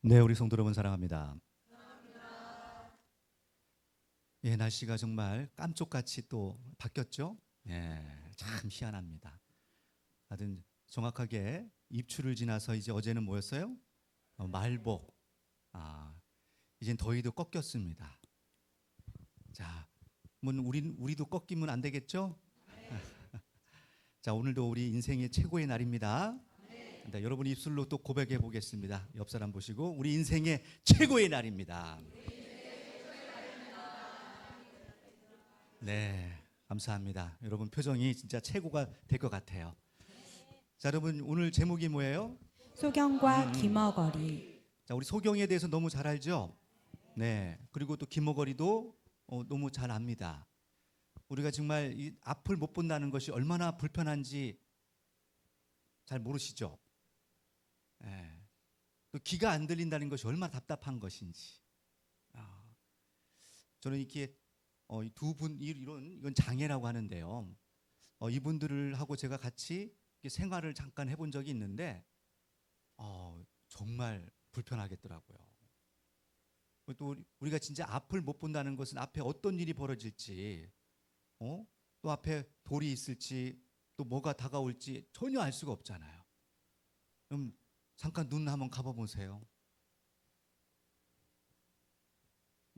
네, 우리 성도 여러분 사랑합니다. 예, 날씨가 정말 깜쪽같이 또 바뀌었죠? 예, 참 희한합니다. 하여튼 정확하게 입추를 지나서 이제 어제는 뭐였어요? 말복. 이젠 더위도 꺾였습니다. 자, 우리도 꺾이면 안 되겠죠? 자, 오늘도 우리 인생의 최고의 날입니다. 네, 여러분 입술로 또 고백해 보겠습니다. 옆 사람 보시고 우리 인생의 최고의 날입니다. 네, 감사합니다. 여러분 표정이 진짜 최고가 될 것 같아요. 자, 여러분 오늘 제목이 뭐예요? 소경과 귀머거리. 자, 우리 소경에 대해서 너무 잘 알죠? 네, 그리고 또 김어거리도 너무 잘 압니다. 우리가 정말 이 앞을 못 본다는 것이 얼마나 불편한지 잘 모르시죠? 네. 또 귀가 안 들린다는 것이 얼마나 답답한 것인지. 저는 이렇게 두 분 이건 장애라고 하는데요. 이분들을 하고 제가 같이 생활을 잠깐 해본 적이 있는데 정말 불편하겠더라고요. 또 우리가 진짜 앞을 못 본다는 것은 앞에 어떤 일이 벌어질지, 또 앞에 돌이 있을지, 또 뭐가 다가올지 전혀 알 수가 없잖아요. 그럼 잠깐 눈 한번 감아 보세요.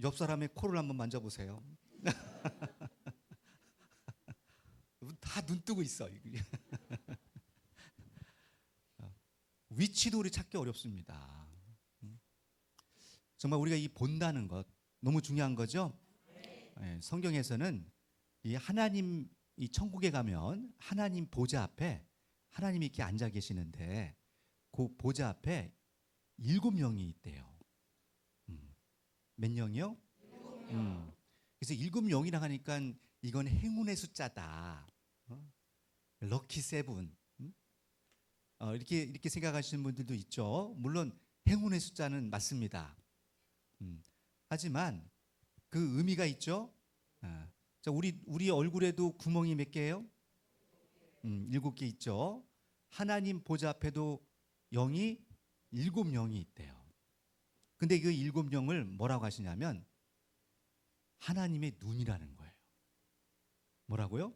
옆 사람의 코를 한번 만져보세요. 다 눈 뜨고 있어. 위치도 우리 찾기 어렵습니다. 정말 우리가 이 본다는 것 너무 중요한 거죠. 네, 성경에서는 이 하나님 이 천국에 가면 하나님 보좌 앞에 하나님이 이렇게 앉아 계시는데 그 보좌 앞에 7명이 있대요. 몇 명이요? 그래서 7명이라 하니까 이건 행운의 숫자다. 럭키 세븐. 이렇게 생각하시는 분들도 있죠. 물론 행운의 숫자는 맞습니다. 하지만 그 의미가 있죠. 자, 우리 얼굴에도 구멍이 몇 개예요? 7개 있죠. 하나님 보좌 앞에도 영이 7명이 있대요. 근데 그 7명을 뭐라고 하시냐면 하나님의 눈이라는 거예요. 뭐라고요?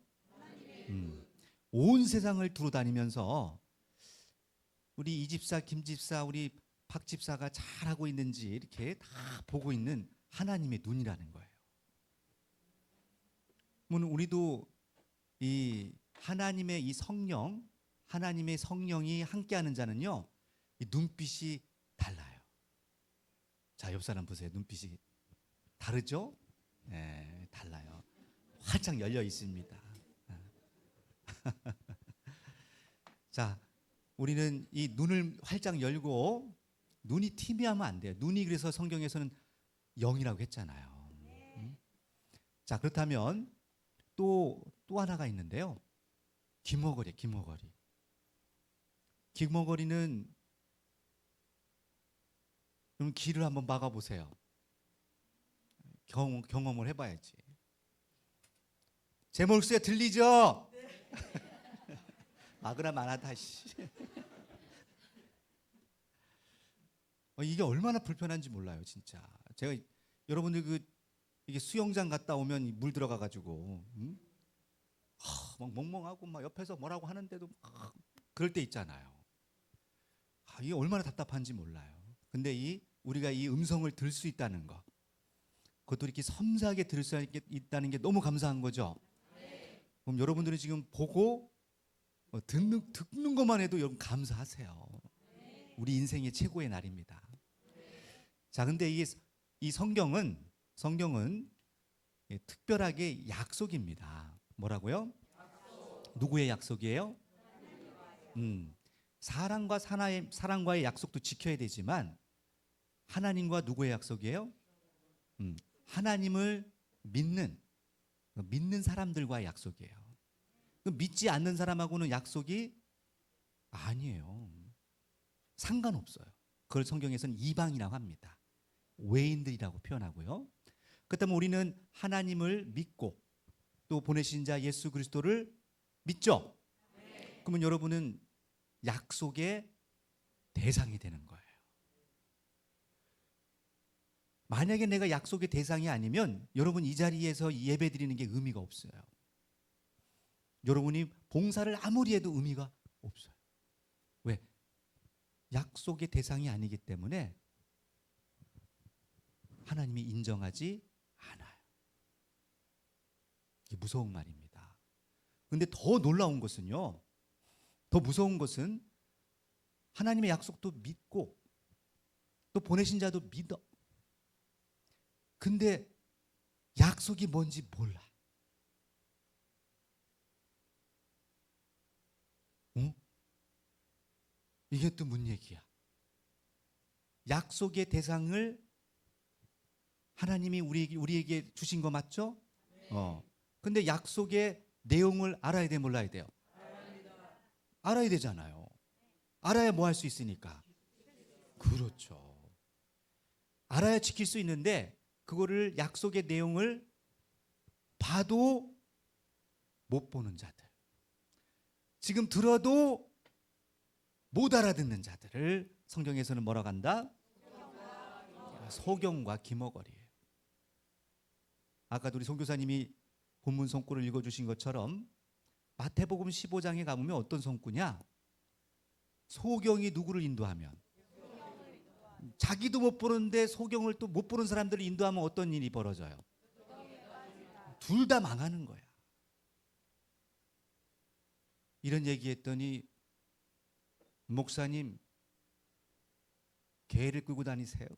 온 세상을 두루 다니면서 우리 이 집사, 김 집사, 우리 박 집사가 잘하고 있는지 이렇게 다 보고 있는 하나님의 눈이라는 거예요. 우리도 이 하나님의 이 성령, 하나님의 성령이 함께하는 자는요, 이 눈빛이 달라요. 자, 옆 사람 보세요. 눈빛이 다르죠? 네, 달라요. 활짝 열려 있습니다. 자, 우리는 이 눈을 활짝 열고 눈이 튀미하면 안 돼요. 눈이 그래서 성경에서는 영이라고 했잖아요. 자, 그렇다면 또 하나가 있는데요. 귀머거리, 귀머거리. 귀머거리는 그럼 귀를 한번 막아보세요. 경험을 해봐야지. 제 목소리가 들리죠? 그럼 안 하다. 이게 얼마나 불편한지 몰라요, 진짜. 제가 여러분들 이게 수영장 갔다 오면 물 들어가가지고 막 멍멍하고 막 옆에서 뭐라고 하는데도 막 그럴 때 있잖아요. 이게 얼마나 답답한지 몰라요. 근데 우리가 이 음성을 들을 수 있다는 거, 그것도 이렇게 섬세하게 들을 수 있다는 게 너무 감사한 거죠. 그럼 여러분들이 지금 보고 듣는 것만 해도 여러분 감사하세요. 우리 인생의 최고의 날입니다. 자, 근데 이 성경은 특별하게 약속입니다. 뭐라고요? 누구의 약속이에요? 사람과의 약속도 지켜야 되지만 하나님과 누구의 약속이에요? 하나님을 믿는 사람들과의 약속이에요. 믿지 않는 사람하고는 약속이 아니에요. 상관없어요. 그걸 성경에서는 이방이라고 합니다. 외인들이라고 표현하고요. 그렇다면 우리는 하나님을 믿고 또 보내신 자 예수 그리스도를 믿죠? 그러면 여러분은 약속의 대상이 되는 거예요. 만약에 내가 약속의 대상이 아니면 여러분 이 자리에서 예배 드리는 게 의미가 없어요. 여러분이 봉사를 아무리 해도 의미가 없어요. 왜? 약속의 대상이 아니기 때문에 하나님이 인정하지 않아요. 이게 무서운 말입니다. 근데 더 놀라운 것은요. 더 무서운 것은 하나님의 약속도 믿고 또 보내신 자도 믿어. 근데 약속이 뭔지 몰라. 어? 이게 또 뭔 얘기야? 약속의 대상을 하나님이 우리에게 주신 거 맞죠? 근데 약속의 내용을 알아야 돼, 몰라야 돼요? 알아야 되잖아요. 알아야 뭐 할 수 있으니까. 그렇죠. 알아야 지킬 수 있는데 그거를 약속의 내용을 봐도 못 보는 자들. 지금 들어도 못 알아듣는 자들을 성경에서는 뭐라고 한다? 소경과 기머거리예요. 아까도 우리 선교사님이 본문 성구를 읽어주신 것처럼 마태복음 15장에 가보면 어떤 성구냐? 소경이 누구를 인도하면? 자기도 못 보는데 소경을 또 못 보는 사람들을 인도하면 어떤 일이 벌어져요? 둘 다 망하는 거야. 이런 얘기했더니 목사님 개를 끌고 다니세요.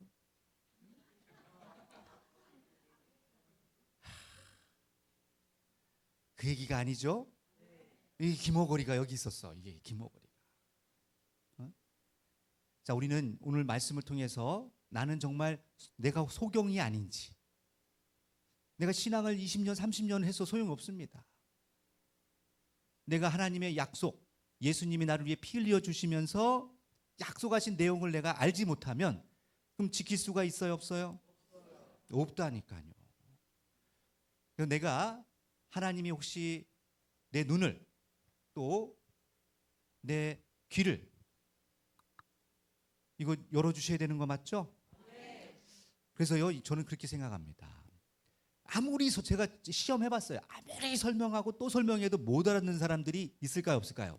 그 얘기가 아니죠? 이 기머거리가 여기 있었어. 이게 기머거리가. 자, 우리는 오늘 말씀을 통해서 나는 정말 내가 소경이 아닌지, 내가 신앙을 20년, 30년 해서 소용없습니다. 내가 하나님의 약속, 예수님이 나를 위해 피 흘려 주시면서 약속하신 내용을 내가 알지 못하면 그럼 지킬 수가 있어요, 없어요? 없다니까요. 그래서 내가 하나님이 혹시 내 눈을 또 내 귀를 이거 열어주셔야 되는 거 맞죠? 그래서요, 저는 그렇게 생각합니다. 아무리 제가 시험해봤어요. 아무리 설명하고 또 설명해도 못 알아듣는 사람들이 있을까요, 없을까요?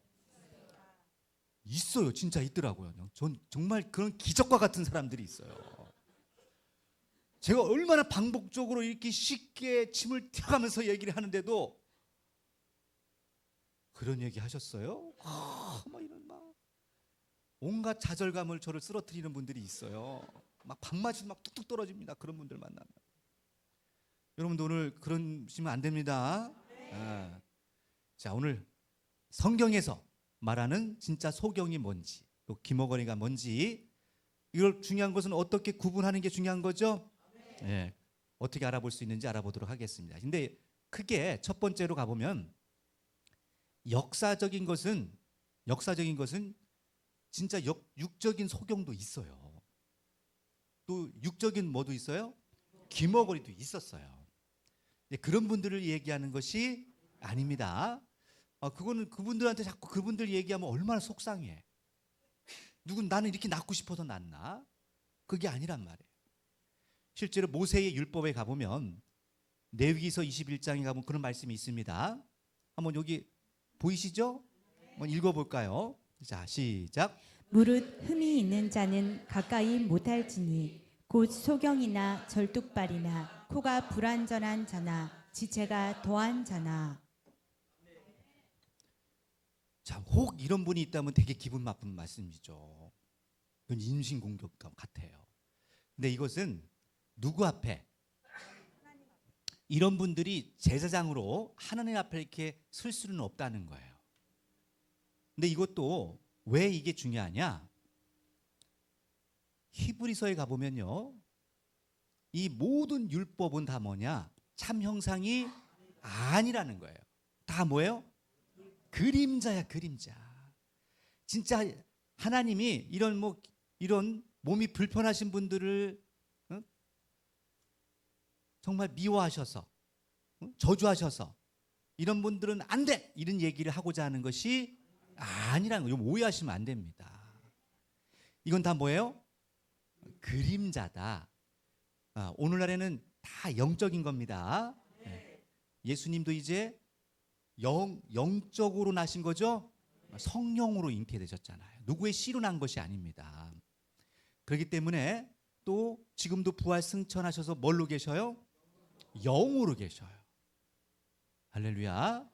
있어요. 진짜 있더라고요. 전 정말 그런 기적과 같은 사람들이 있어요. 제가 얼마나 반복적으로 이렇게 쉽게 침을 튀어가면서 얘기를 하는데도 그런 얘기 하셨어요? 막 이런 막 온갖 좌절감을 저를 쓰러뜨리는 분들이 있어요. 막 밥맛이 막 뚝뚝 떨어집니다. 그런 분들 만나면. 여러분도 오늘 그러시면 안 됩니다. 자, 오늘 성경에서 말하는 진짜 소경이 뭔지, 또 기머거리가 뭔지, 이걸 중요한 것은 어떻게 구분하는 게 중요한 거죠? 네. 어떻게 알아볼 수 있는지 알아보도록 하겠습니다. 근데 크게 첫 번째로 가보면 역사적인 것은 진짜 육적인 소경도 있어요. 또 육적인 뭐도 있어요? 기머거리도 있었어요. 그런 분들을 얘기하는 것이 아닙니다. 그거는 그분들한테 자꾸 그분들 얘기하면 얼마나 속상해. 나는 이렇게 낳고 싶어서 낳나? 그게 아니란 말이에요. 실제로 모세의 율법에 가보면 레위기서 21장에 가보면 그런 말씀이 있습니다. 한번 여기 보이시죠? 한번 읽어볼까요? 자, 시작. 무릇 흠이 있는 자는 가까이 못할지니 곧 소경이나 절뚝발이나 코가 불완전한 자나 지체가 더한 자나. 자, 혹 이런 분이 있다면 되게 기분 나쁜 말씀이죠. 이건 인신공격 같아요. 근데 이것은 누구 앞에? 이런 분들이 제사장으로 하나님 앞에 이렇게 설 수는 없다는 거예요. 근데 이것도 왜 이게 중요하냐? 히브리서에 가보면요, 이 모든 율법은 다 뭐냐? 참 형상이 아니라는 거예요. 다 뭐예요? 그림자야, 그림자. 진짜 하나님이 이런 몸이 불편하신 분들을 정말 미워하셔서 저주하셔서 이런 분들은 안 돼! 이런 얘기를 하고자 하는 것이 아니라는 거예요. 오해하시면 안 됩니다. 이건 다 뭐예요? 그림자다. 오늘날에는 다 영적인 겁니다. 네. 예수님도 이제 영적으로 나신 거죠. 성령으로 잉태되셨잖아요. 누구의 씨로 난 것이 아닙니다. 그렇기 때문에 또 지금도 부활 승천하셔서 뭘로 계셔요? 영으로 계셔요. 할렐루야.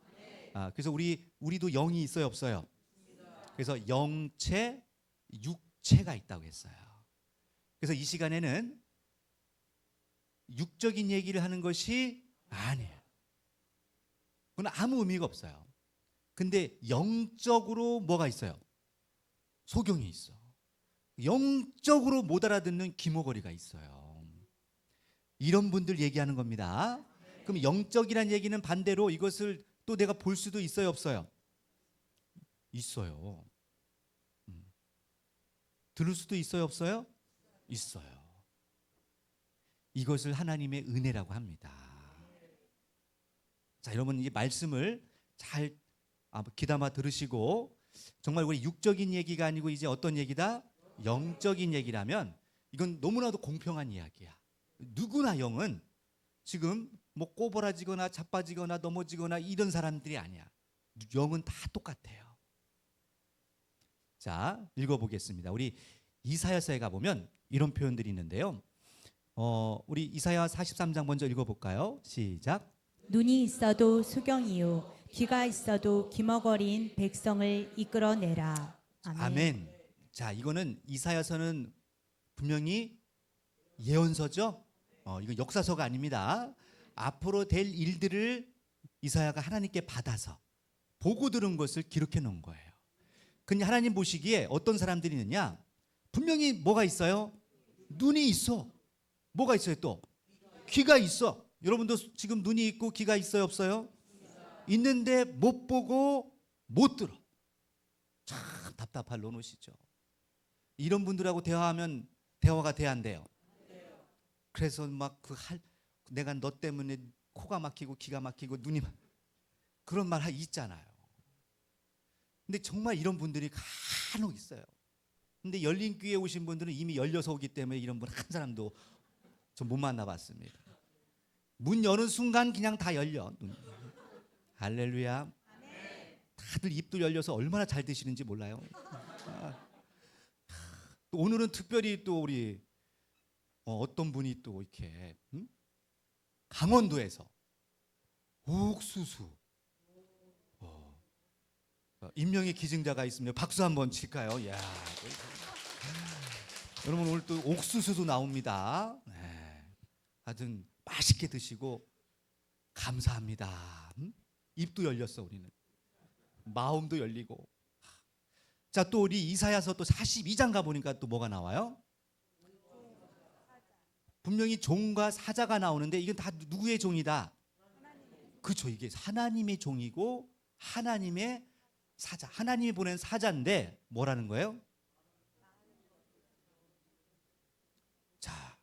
그래서 우리도 영이 있어요, 없어요? 그래서 영체, 육체가 있다고 했어요. 그래서 이 시간에는 육적인 얘기를 하는 것이 아니에요. 그건 아무 의미가 없어요. 근데 영적으로 뭐가 있어요? 소경이 있어. 영적으로 못 알아듣는 기모거리가 있어요. 이런 분들 얘기하는 겁니다. 그럼 영적이란 얘기는 반대로 이것을 또 내가 볼 수도 있어요, 없어요? 있어요. 들을 수도 있어요, 없어요? 있어요. 이것을 하나님의 은혜라고 합니다. 자, 여러분 이 말씀을 잘 귀담아 들으시고, 정말 우리 육적인 얘기가 아니고 이제 어떤 얘기다? 영적인 얘기라면 이건 너무나도 공평한 이야기야. 누구나 영은 지금 뭐 꼬부라지거나 자빠지거나 넘어지거나 이런 사람들이 아니야. 영은 다 똑같아요. 자, 읽어보겠습니다. 우리 이사야서에 가보면 이런 표현들이 있는데요. 우리 이사야 43장 먼저 읽어볼까요? 시작. 눈이 있어도 수경이요 귀가 있어도 기머거린 백성을 이끌어내라. 아멘. 아멘. 자, 이거는 이사야서는 분명히 예언서죠. 이건 역사서가 아닙니다. 앞으로 될 일들을 이사야가 하나님께 받아서 보고 들은 것을 기록해 놓은 거예요. 근데 하나님 보시기에 어떤 사람들이 있느냐? 분명히 뭐가 있어요? 눈이 있어. 뭐가 있어요 또? 귀가 있어. 여러분도 지금 눈이 있고 귀가 있어요, 없어요? 있는데 못 보고 못 들어. 참 답답할 노릇이죠. 이런 분들하고 대화하면 대화가 돼, 안 돼요? 그래서 막 내가 너 때문에 코가 막히고 귀가 막히고 눈이 그런 말 있잖아요. 근데 정말 이런 분들이 간혹 있어요. 근데 열린 귀에 오신 분들은 이미 열려서 오기 때문에 이런 분 한 사람도 전 못 만나봤습니다. 문 여는 순간 그냥 다 열려. 할렐루야. 다들 입도 열려서 얼마나 잘 드시는지 몰라요. 또 오늘은 특별히 또 우리 어떤 분이 또 이렇게 강원도에서 옥수수 임명의 기증자가 있으면 박수 한번 칠까요? 야, 여러분 오늘 또 옥수수도 나옵니다. 네. 하여튼 맛있게 드시고 감사합니다. 입도 열렸어 우리는. 마음도 열리고. 자, 또 우리 이사야서 또 42장 가보니까 또 뭐가 나와요? 분명히 종과 사자가 나오는데 이건 다 누구의 종이다? 그렇죠. 이게 하나님의 종이고 하나님의 사자. 하나님이 보낸 사자인데 뭐라는 거예요? 자,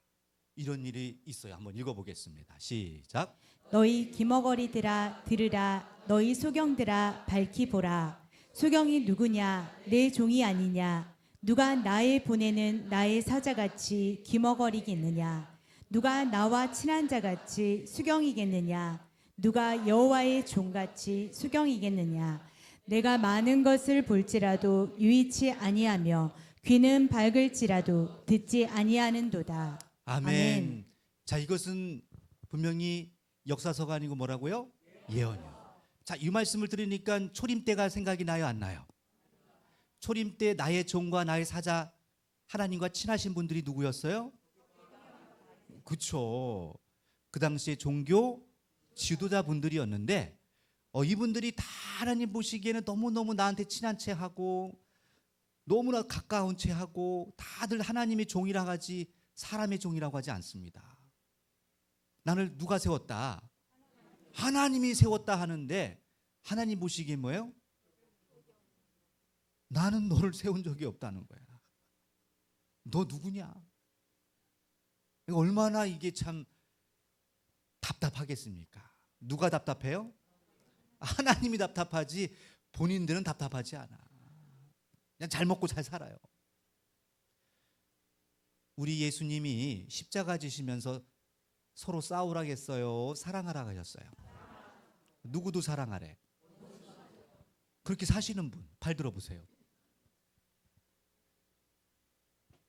이런 일이 있어요. 한번 읽어보겠습니다. 시작. 너희 기머거리들아 들으라. 너희 소경들아 밝히 보라. 소경이 누구냐? 내 종이 아니냐? 누가 나의 보내는 나의 사자같이 기머거리겠느냐? 누가 나와 친한 자같이 수경이겠느냐? 누가 여호와의 종같이 수경이겠느냐? 내가 많은 것을 볼지라도 유의치 아니하며 귀는 밝을지라도 듣지 아니하는도다. 아멘. 아멘. 자, 이것은 분명히 역사서가 아니고 뭐라고요? 예언이요. 자, 이 말씀을 들으니까 초림 때가 생각이 나요, 안 나요? 초림 때 나의 종과 나의 사자 하나님과 친하신 분들이 누구였어요? 그렇죠. 그 당시에 종교 지도자 분들이었는데 이분들이 다 하나님 보시기에는 너무너무 나한테 친한 채 하고 너무나 가까운 채 하고 다들 하나님의 종이라고 하지 사람의 종이라고 하지 않습니다. 나를 누가 세웠다? 하나님이 세웠다 하는데 하나님 보시기에 뭐예요? 나는 너를 세운 적이 없다는 거야. 너 누구냐? 얼마나 이게 참 답답하겠습니까? 누가 답답해요? 하나님이 답답하지 본인들은 답답하지 않아. 그냥 잘 먹고 잘 살아요. 우리 예수님이 십자가 지시면서 서로 싸우라겠어요? 사랑하라 하셨어요? 누구도 사랑하래. 그렇게 사시는 분, 팔 들어보세요.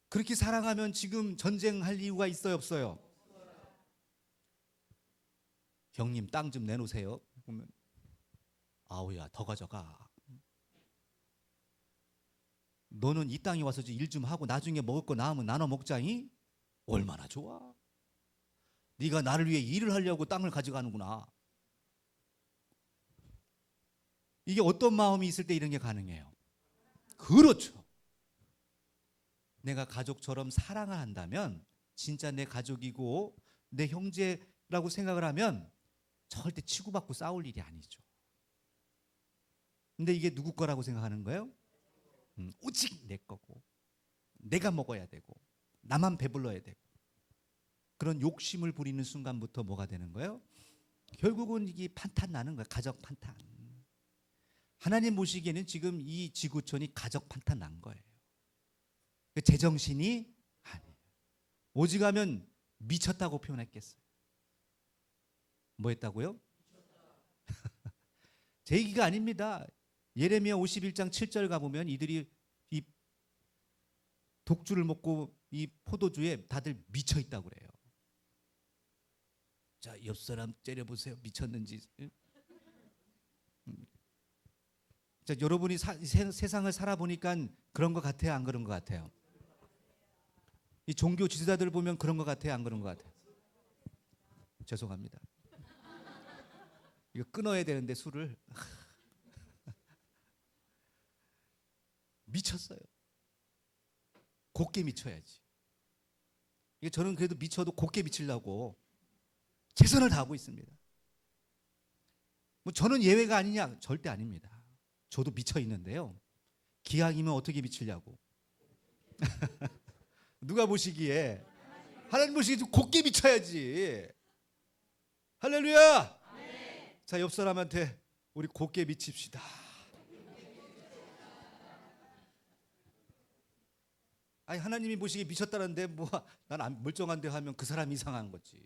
그렇게 사랑하면 지금 전쟁할 이유가 있어요, 없어요? 형님 땅 좀 내놓으세요. 보면 아우야 더 가져가. 너는 이 땅에 와서 일 좀 하고 나중에 먹을 거 남으면 나눠 먹자니? 얼마나 좋아. 네가 나를 위해 일을 하려고 땅을 가져가는구나. 이게 어떤 마음이 있을 때 이런 게 가능해요? 그렇죠. 내가 가족처럼 사랑을 한다면 진짜 내 가족이고 내 형제라고 생각을 하면 절대 치고받고 싸울 일이 아니죠. 근데 이게 누구 거라고 생각하는 거예요? 오직 내 거고 내가 먹어야 되고 나만 배불러야 되고 그런 욕심을 부리는 순간부터 뭐가 되는 거예요? 결국은 이게 판탄 나는 거예요. 가족 판탄. 하나님 보시기에는 지금 이 지구촌이 가족 판탄 난 거예요. 제정신이 아니에요. 오직하면 미쳤다고 표현했겠어요. 뭐 했다고요? 제 얘기가 아닙니다. 예레미야 51장 7절 가보면 이들이 이 독주를 먹고 이 포도주에 다들 미쳐 있다고 그래요. 자, 옆 사람 째려보세요. 미쳤는지. 자, 여러분이 세상을 살아보니까 그런 것 같아요? 안 그런 것 같아요? 이 종교 지도자들 보면 그런 것 같아요? 안 그런 것 같아요? 죄송합니다. 이거 끊어야 되는데 술을. 미쳤어요. 곱게 미쳐야지. 이게 저는 그래도 미쳐도 곱게 미치려고 최선을 다하고 있습니다. 뭐 저는 예외가 아니냐? 절대 아닙니다. 저도 미쳐 있는데요. 기왕이면 어떻게 미치려고? 누가 보시기에 하나님 보시기에 좀 곱게 미쳐야지. 할렐루야. 자, 옆 사람한테 우리 곱게 미칩시다. 아니 하나님이 보시기에 미쳤다는데 뭐 난 멀쩡한데 하면 그 사람 이상한 거지.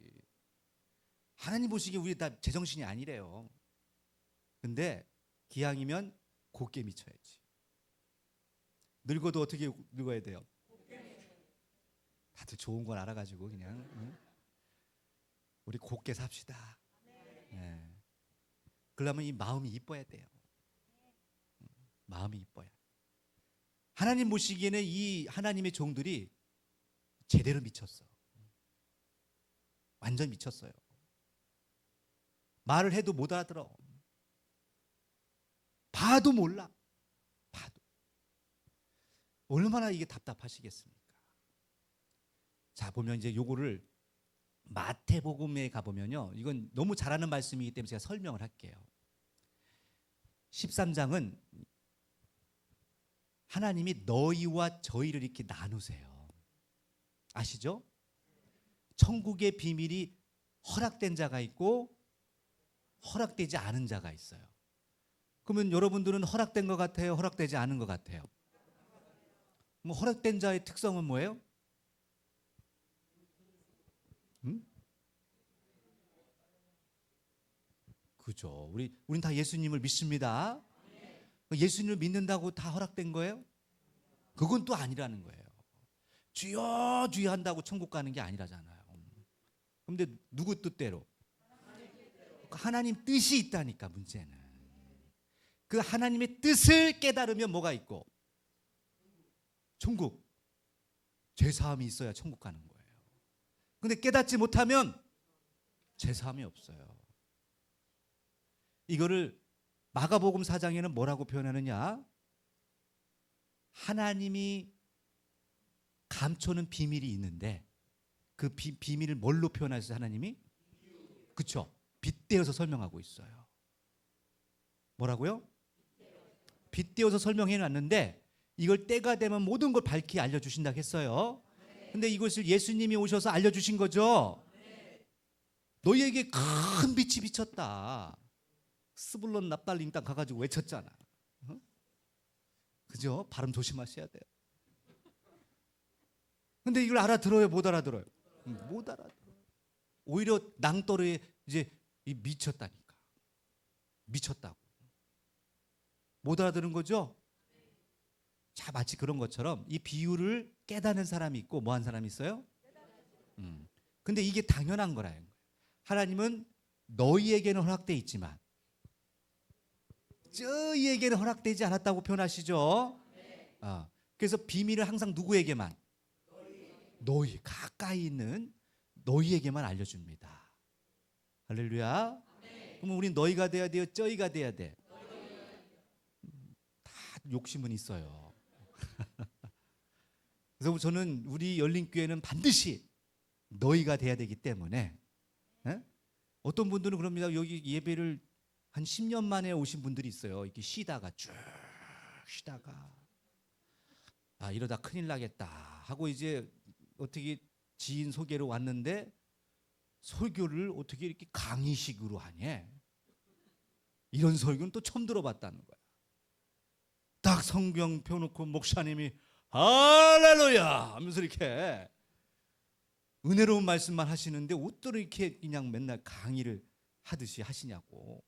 하나님 보시기에 우리 다 제정신이 아니래요. 근데 기왕이면 곱게 미쳐야지. 늙어도 어떻게 늙어야 돼요? 다들 좋은 걸 알아가지고 그냥 응? 우리 곱게 삽시다. 네. 그러려면 이 마음이 이뻐야 돼요. 마음이 이뻐야. 하나님 보시기에는 이 하나님의 종들이 제대로 미쳤어. 완전 미쳤어요. 말을 해도 못 알아들어. 봐도 몰라. 봐도. 얼마나 이게 답답하시겠습니까? 자, 보면 이제 요거를 마태복음에 가보면요. 이건 너무 잘하는 말씀이기 때문에 제가 설명을 할게요. 13장은 하나님이 너희와 저희를 이렇게 나누세요. 아시죠? 천국의 비밀이 허락된 자가 있고 허락되지 않은 자가 있어요. 그러면 여러분들은 허락된 것 같아요? 허락되지 않은 것 같아요? 뭐 허락된 자의 특성은 뭐예요? 그죠. 우린 다 예수님을 믿습니다. 예수님을 믿는다고 다 허락된 거예요? 그건 또 아니라는 거예요. 주여 주여 한다고 천국 가는 게 아니라잖아요. 근데 누구 뜻대로? 하나님 뜻이 있다니까 문제는. 그 하나님의 뜻을 깨달으면 뭐가 있고? 천국. 죄사함이 있어야 천국 가는 거예요. 근데 깨닫지 못하면 죄사함이 없어요. 이거를 마가복음 4장에는 뭐라고 표현하느냐? 하나님이 감춰는 비밀이 있는데 그 비밀을 뭘로 표현하셨어요? 하나님이? 그렇죠. 빗대어서 설명하고 있어요. 뭐라고요? 빗대어서 설명해 놨는데 이걸 때가 되면 모든 걸 밝히 알려주신다고 했어요. 근데 이것을 예수님이 오셔서 알려주신 거죠. 너희에게 큰 빛이 비쳤다. 스불론 납달림 땅 가가지고 외쳤잖아. 그죠? 발음 조심하셔야 돼요. 근데 이걸 알아들어요, 못 알아들어요? 못 알아들어요. 오히려 낭떠러에 이제 미쳤다니까. 미쳤다고. 못 알아들은 거죠? 자, 마치 그런 것처럼 이 비유를 깨닫는 사람이 있고 뭐 한 사람이 있어요? 근데 이게 당연한 거라는 거예요. 하나님은 너희에게는 허락돼 있지만 저희에게는 허락되지 않았다고 표현하시죠. 그래서 비밀을 항상 누구에게만? 너희 가까이 있는 너희에게만 알려줍니다. 할렐루야. 그러면 우린 너희가 돼야 돼요, 저희가 돼야 돼? 다 욕심은 있어요. 그래서 저는 우리 열린교회는 반드시 너희가 돼야 되기 때문에, 에? 어떤 분들은 그럽니다. 여기 예배를 한 10년 만에 오신 분들이 있어요. 이렇게 쉬다가 쭉 쉬다가 이러다 큰일 나겠다 하고 이제 어떻게 지인 소개로 왔는데 설교를 어떻게 이렇게 강의식으로 하냐. 이런 설교는 또 처음 들어봤다는 거야. 딱 성경 펴놓고 목사님이 할렐루야 하면서 이렇게 은혜로운 말씀만 하시는데 어떻게 이렇게 그냥 맨날 강의를 하듯이 하시냐고.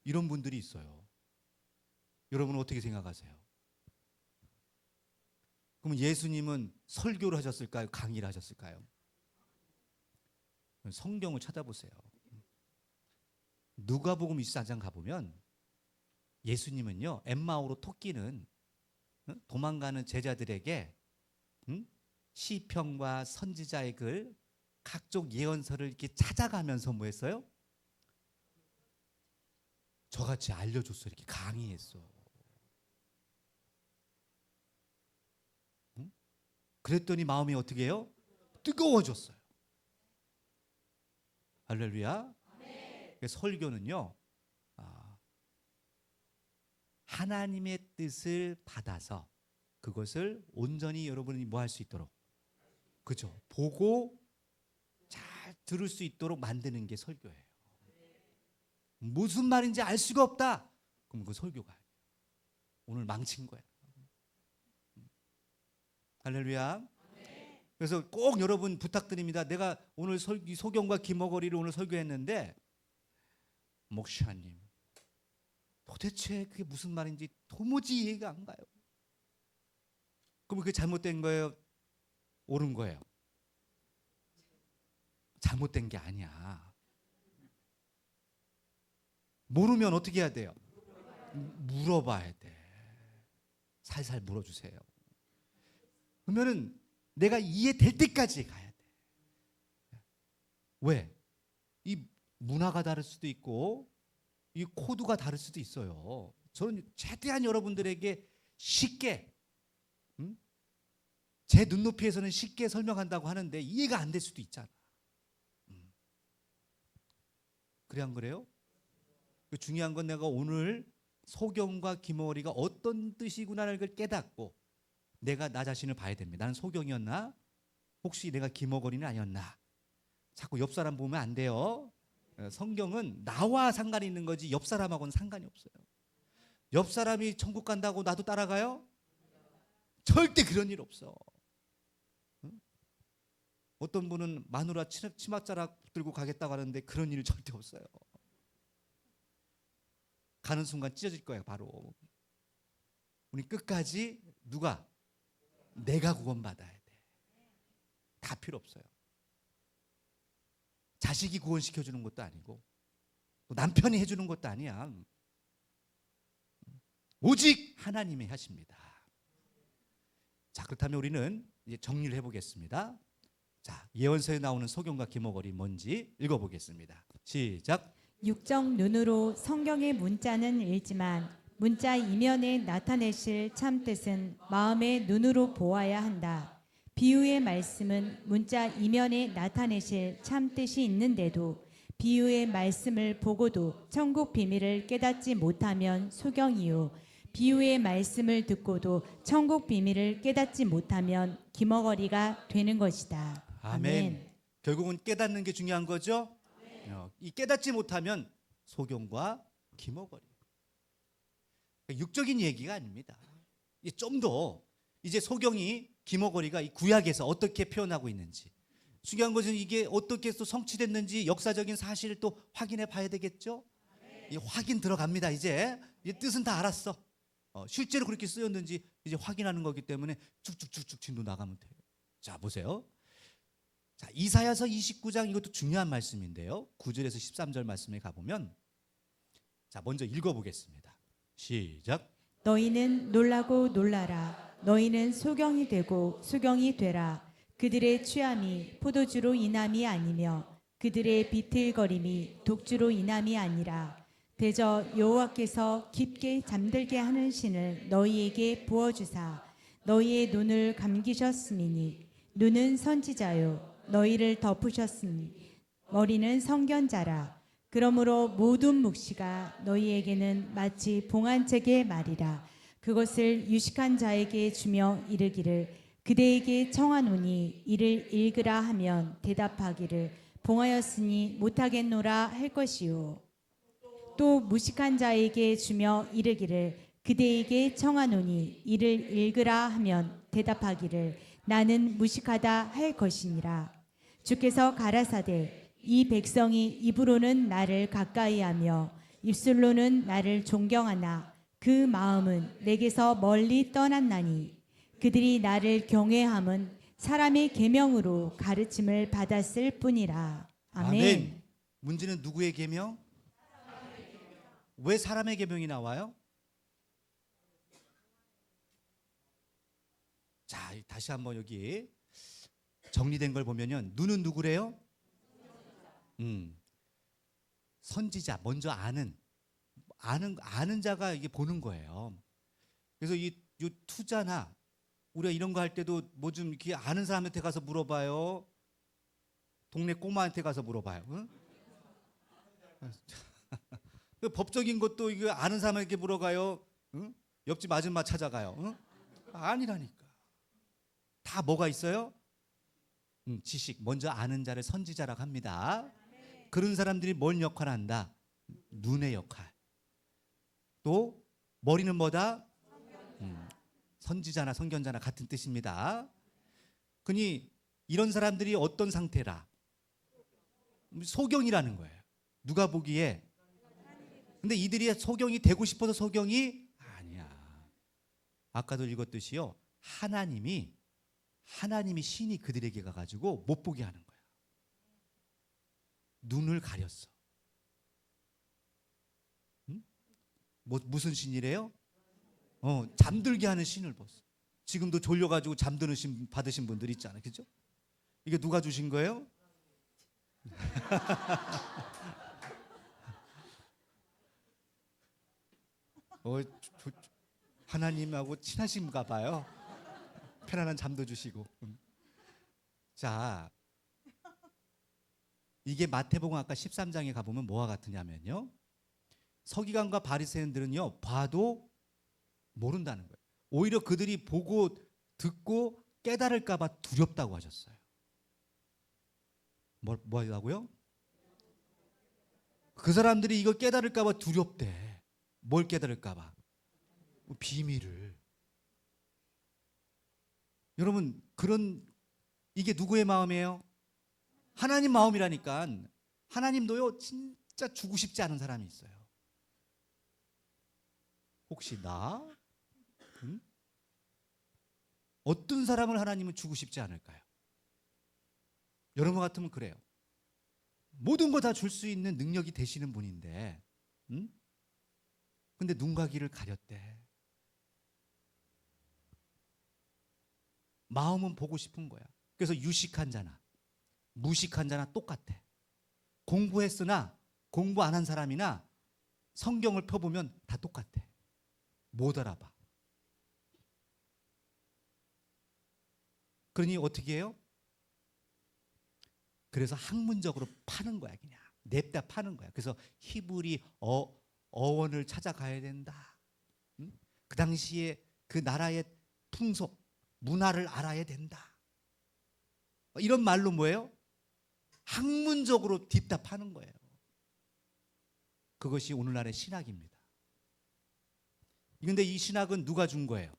이런 분들이 있어요. 여러분은 어떻게 생각하세요? 그럼 예수님은 설교를 하셨을까요? 강의를 하셨을까요? 성경을 찾아보세요. 누가복음 24장 가보면 예수님은요, 엠마오로 토끼는 도망가는 제자들에게 시편과 선지자의 글, 각종 예언서를 이렇게 찾아가면서 뭐 했어요? 저같이 알려줬어. 이렇게 강의했어. 그랬더니 마음이 어떻게 해요? 뜨거워졌어요. 할렐루야. 설교는요, 하나님의 뜻을 받아서 그것을 온전히 여러분이 뭐 할 수 있도록, 그죠? 보고 잘 들을 수 있도록 만드는 게 설교예요. 무슨 말인지 알 수가 없다. 그럼 그 설교가 아니에요. 오늘 망친 거야. 할렐루야. 그래서 꼭 여러분 부탁드립니다. 내가 오늘 소경과 기머거리를 오늘 설교했는데 목사님 도대체 그게 무슨 말인지 도무지 이해가 안 가요. 그럼 그게 잘못된 거예요? 옳은 거예요? 잘못된 게 아니야. 모르면 어떻게 해야 돼요? 물어봐야 돼. 살살 물어주세요. 그러면은 내가 이해될 때까지 가야 돼. 왜? 이 문화가 다를 수도 있고 이 코드가 다를 수도 있어요. 저는 최대한 여러분들에게 쉽게, 제 눈높이에서는 쉽게 설명한다고 하는데 이해가 안 될 수도 있잖아. 그래 안 그래요? 중요한 건 내가 오늘 소경과 기머리가 어떤 뜻이구나를 깨닫고 내가 나 자신을 봐야 됩니다. 나는 소경이었나? 혹시 내가 기머거리는 아니었나? 자꾸 옆 사람 보면 안 돼요. 성경은 나와 상관이 있는 거지 옆 사람하고는 상관이 없어요. 옆 사람이 천국 간다고 나도 따라가요? 절대 그런 일 없어. 어떤 분은 마누라 치맛자락 들고 가겠다고 하는데 그런 일 절대 없어요. 가는 순간 찢어질 거예요, 바로. 우리 끝까지 누가? 내가 구원받아야 돼. 다 필요 없어요. 자식이 구원시켜주는 것도 아니고 또 남편이 해주는 것도 아니야. 오직 하나님이 하십니다. 자, 그렇다면 우리는 이제 정리를 해보겠습니다. 자, 예언서에 나오는 소경과 기머거리 뭔지 읽어보겠습니다. 시작. 육적 눈으로 성경의 문자는 읽지만 문자 이면에 나타내실 참 뜻은 마음의 눈으로 보아야 한다. 비유의 말씀은 문자 이면에 나타내실 참 뜻이 있는데도 비유의 말씀을 보고도 천국 비밀을 깨닫지 못하면 소경이요, 비유의 말씀을 듣고도 천국 비밀을 깨닫지 못하면 기머거리가 되는 것이다. 아멘. 결국은 깨닫는 게 중요한 거죠. 이 깨닫지 못하면 소경과 기머거리. 육적인 얘기가 아닙니다. 좀 더 이제 소경이 김어거리가 이 구약에서 어떻게 표현하고 있는지. 중요한 것은 이게 어떻게 또 성취됐는지 역사적인 사실을 또 확인해 봐야 되겠죠. 이 확인 들어갑니다. 이제 뜻은 다 알았어. 실제로 그렇게 쓰였는지 이제 확인하는 거기 때문에 쭉쭉쭉쭉 진도 나가면 돼요. 자, 보세요. 자, 이사야서 29장 이것도 중요한 말씀인데요. 9절에서 13절 말씀에 가보면, 자, 먼저 읽어보겠습니다. 시작. 너희는 놀라고 놀라라. 너희는 소경이 되고 소경이 되라. 그들의 취함이 포도주로 인함이 아니며 그들의 비틀거림이 독주로 인함이 아니라 대저 여호와께서 깊게 잠들게 하는 신을 너희에게 부어주사 너희의 눈을 감기셨음이니 눈은 선지자요 너희를 덮으셨으니 머리는 선견자라. 그러므로 모든 묵시가 너희에게는 마치 봉안책의 말이라. 그것을 유식한 자에게 주며 이르기를 그대에게 청하노니 이를 읽으라 하면 대답하기를 봉하였으니 못하겠노라 할 것이요. 또 무식한 자에게 주며 이르기를 그대에게 청하노니 이를 읽으라 하면 대답하기를 나는 무식하다 할 것이니라. 주께서 가라사대 이 백성이 입으로는 나를 가까이하며 입술로는 나를 존경하나 그 마음은 내게서 멀리 떠났나니 그들이 나를 경외함은 사람의 계명으로 가르침을 받았을 뿐이라. 아멘. 문제는 누구의 계명? 왜 사람의 계명이 나와요? 자, 다시 한번 여기 정리된 걸 보면요. 눈은 누구래요? 선지자, 먼저 아는 자가 이게 보는 거예요. 그래서 이 투자나 우리가 이런 거 할 때도 뭐 좀 이렇게 아는 사람한테 가서 물어봐요. 동네 꼬마한테 가서 물어봐요. 응? 법적인 것도 이거 아는 사람에게 물어가요. 응? 옆집 아줌마 찾아가요. 응? 아니라니까. 다 뭐가 있어요? 지식. 먼저 아는 자를 선지자라고 합니다. 그런 사람들이 뭔 역할을 한다? 눈의 역할. 또 머리는 뭐다? 선지자나 선견자나 같은 뜻입니다. 그니 이런 사람들이 어떤 상태라? 소경이라는 거예요. 누가 보기에. 근데 이들이 소경이 되고 싶어서 소경이 아니야. 아까도 읽었듯이요. 하나님이 신이 그들에게 가가지고 못 보게 하는 거야. 눈을 가렸어. 무슨 신이래요? 잠들게 하는 신을 봤어. 지금도 졸려가지고 잠드는 신 받으신 분들 있잖아요. 그죠? 이게 누가 주신 거예요? 하나님하고 친하신가 봐요. 편안한 잠도 주시고. 자, 이게 마태복음 아까 13장에 가보면 뭐와 같으냐면요. 서기관과 바리새인들은요 봐도 모른다는 거예요. 오히려 그들이 보고 듣고 깨달을까 봐 두렵다고 하셨어요. 뭐라고요? 그 사람들이 이거 깨달을까 봐 두렵대. 뭘 깨달을까 봐? 비밀을. 여러분, 이게 누구의 마음이에요? 하나님 마음이라니까. 하나님도요 진짜 주고 싶지 않은 사람이 있어요. 혹시 나? 어떤 사람을 하나님은 주고 싶지 않을까요? 여러분 같으면 그래요. 모든 거 다 줄 수 있는 능력이 되시는 분인데, 근데 눈과 귀를 가렸대. 마음은 보고 싶은 거야. 그래서 유식한 자나 무식한 자나 똑같아. 공부했으나 공부 안 한 사람이나 성경을 펴보면 다 똑같아. 못 알아봐. 그러니 어떻게 해요? 그래서 학문적으로 파는 거야. 그냥 냅다 파는 거야. 그래서 히브리 어원을 찾아가야 된다. 그 당시에 그 나라의 풍속, 문화를 알아야 된다. 이런 말로 뭐예요? 학문적으로 딥다 파는 거예요. 그것이 오늘날의 신학입니다. 그런데 이 신학은 누가 준 거예요?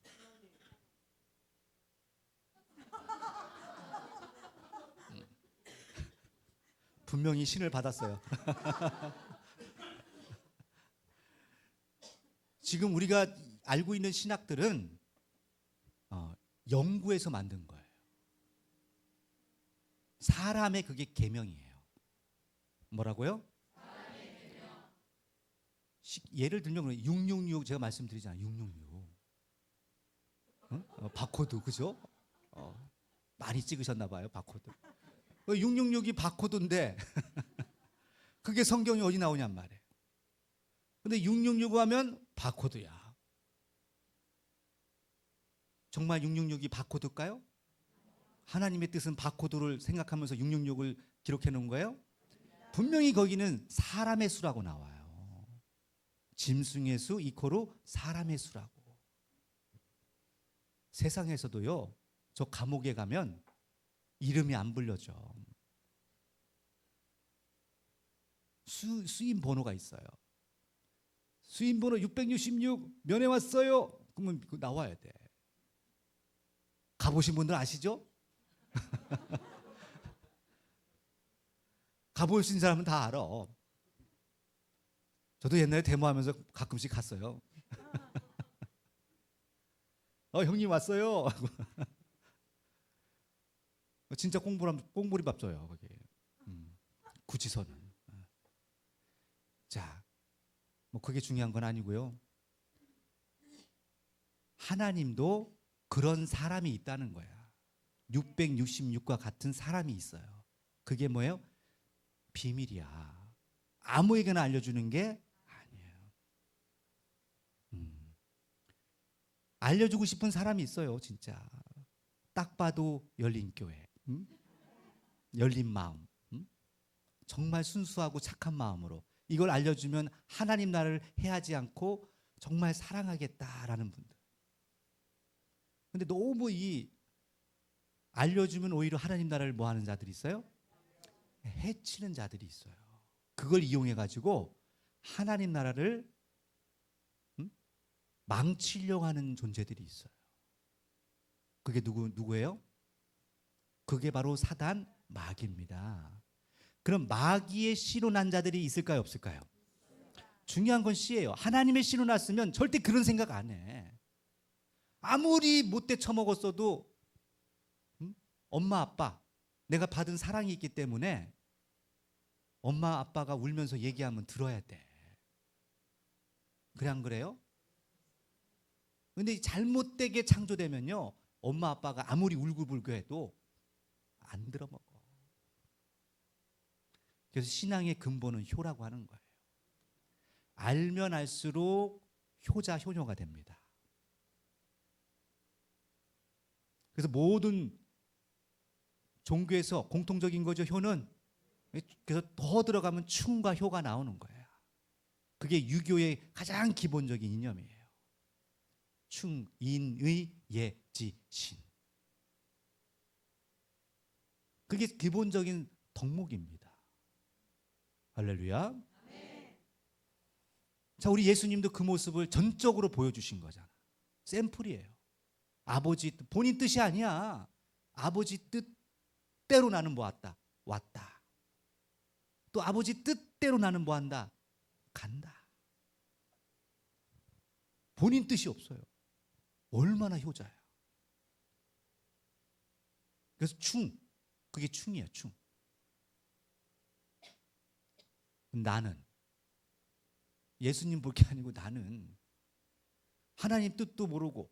분명히 신을 받았어요. 지금 우리가 알고 있는 신학들은 연구에서 만든 거예요. 사람의 그게 계명이에요. 뭐라고요? 예를 들면 666 제가 말씀드리잖아요. 666 바코드 그죠? 많이 찍으셨나 봐요. 바코드. 666이 바코드인데 그게 성경이 어디 나오냔 말이에요. 근데 666 하면 바코드야. 정말 666이 바코드일까요? 하나님의 뜻은 바코드를 생각하면서 666을 기록해 놓은 거예요? 분명히 거기는 사람의 수라고 나와요. 짐승의 수 이코로 사람의 수라고. 세상에서도요, 저 감옥에 가면 이름이 안 불려져. 수임 번호가 있어요. 수임 번호 666 면회 왔어요. 그러면 그거 나와야 돼. 가보신 분들 아시죠? 가보신 사람은 다 알아. 저도 옛날에 데모하면서 가끔씩 갔어요. 형님 왔어요. 진짜 꽁보리 밥 줘요 거기. 구치소는. 자, 뭐 그게 중요한 건 아니고요. 하나님도 그런 사람이 있다는 거야. 666과 같은 사람이 있어요. 그게 뭐예요? 비밀이야. 아무에게나 알려주는 게 아니에요. 알려주고 싶은 사람이 있어요, 진짜. 딱 봐도 열린 교회, 열린 마음, 정말 순수하고 착한 마음으로 이걸 알려주면 하나님 나라를 해하지 않고 정말 사랑하겠다라는 분들. 근데 너무 이 알려주면 오히려 하나님 나라를 뭐 하는 자들이 있어요? 해치는 자들이 있어요. 그걸 이용해 가지고 하나님 나라를 망치려고 하는 존재들이 있어요. 그게 누구예요? 그게 바로 사단 마귀입니다. 그럼 마귀의 씨로 난 자들이 있을까요, 없을까요? 중요한 건 씨예요. 하나님의 씨로 났으면 절대 그런 생각 안 해. 아무리 못돼 처먹었어도 엄마 아빠 내가 받은 사랑이 있기 때문에 엄마 아빠가 울면서 얘기하면 들어야 돼. 그래 안 그래요? 근데 잘못되게 창조되면요, 엄마 아빠가 아무리 울고불고 해도 안 들어먹어. 그래서 신앙의 근본은 효라고 하는 거예요. 알면 알수록 효자 효녀가 됩니다. 그래서 모든 종교에서 공통적인 거죠. 효는. 그래서 더 들어가면 충과 효가 나오는 거예요. 그게 유교의 가장 기본적인 이념이에요. 충, 인의, 예, 지, 신. 그게 기본적인 덕목입니다. 할렐루야. 자, 우리 예수님도 그 모습을 전적으로 보여주신 거잖아. 샘플이에요. 아버지 뜻, 본인 뜻이 아니야. 아버지 뜻대로 나는 보았다. 왔다. 또 아버지 뜻대로 나는 보한다. 간다. 본인 뜻이 없어요. 얼마나 효자야. 그래서 그게 충이에요. 충. 나는 예수님 볼 게 아니고 나는 하나님 뜻도 모르고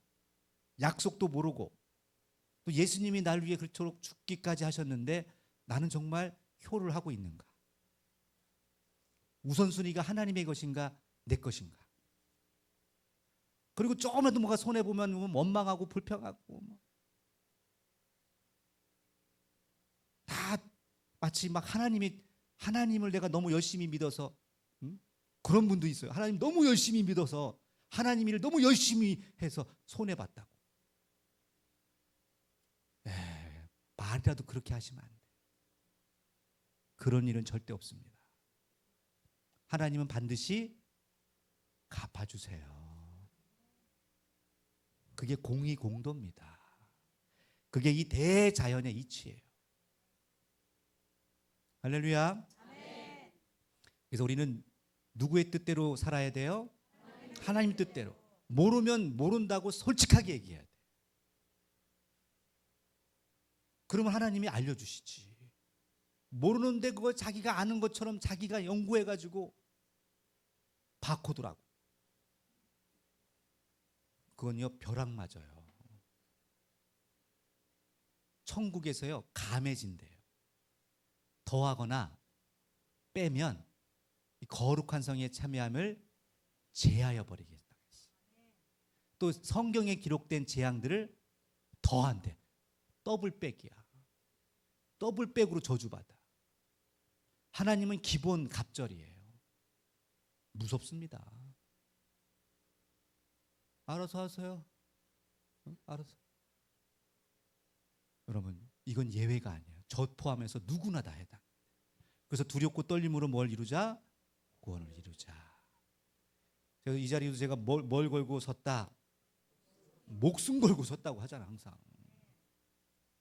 약속도 모르고 또 예수님이 날 위해 그토록 죽기까지 하셨는데 나는 정말 효를 하고 있는가? 우선순위가 하나님의 것인가 내 것인가? 그리고 조금이라도 뭐가 손해보면 원망하고 불평하고 다 마치 막 하나님을 내가 너무 열심히 믿어서 그런 분도 있어요. 하나님 너무 열심히 믿어서 하나님 일을 너무 열심히 해서 손해봤다고. 말이라도 그렇게 하시면 안 돼. 그런 일은 절대 없습니다. 하나님은 반드시 갚아주세요. 그게 공의공도입니다. 그게 이 대자연의 이치예요. 할렐루야. 그래서 우리는 누구의 뜻대로 살아야 돼요? 하나님 뜻대로. 모르면 모른다고 솔직하게 얘기해야 돼. 그러면 하나님이 알려주시지. 모르는데 그거 자기가 아는 것처럼 자기가 연구해가지고 바코드라고. 그건요, 벼락 맞아요. 천국에서요, 감해진대요. 더하거나 빼면 이 거룩한 성의 참여함을 제하여 버리겠다. 또 성경에 기록된 재앙들을 더한대. 더블백이야. 더블백으로 저주받아. 하나님은 기본 갑절이에요. 무섭습니다. 알아서 하세요. 알아서. 여러분, 이건 예외가 아니에요. 저 포함해서 누구나 다 해당. 그래서 두렵고 떨림으로 뭘 이루자? 구원을 이루자. 그래서 이 자리에도 제가 뭘 걸고 섰다? 목숨 걸고 섰다고 하잖아, 항상.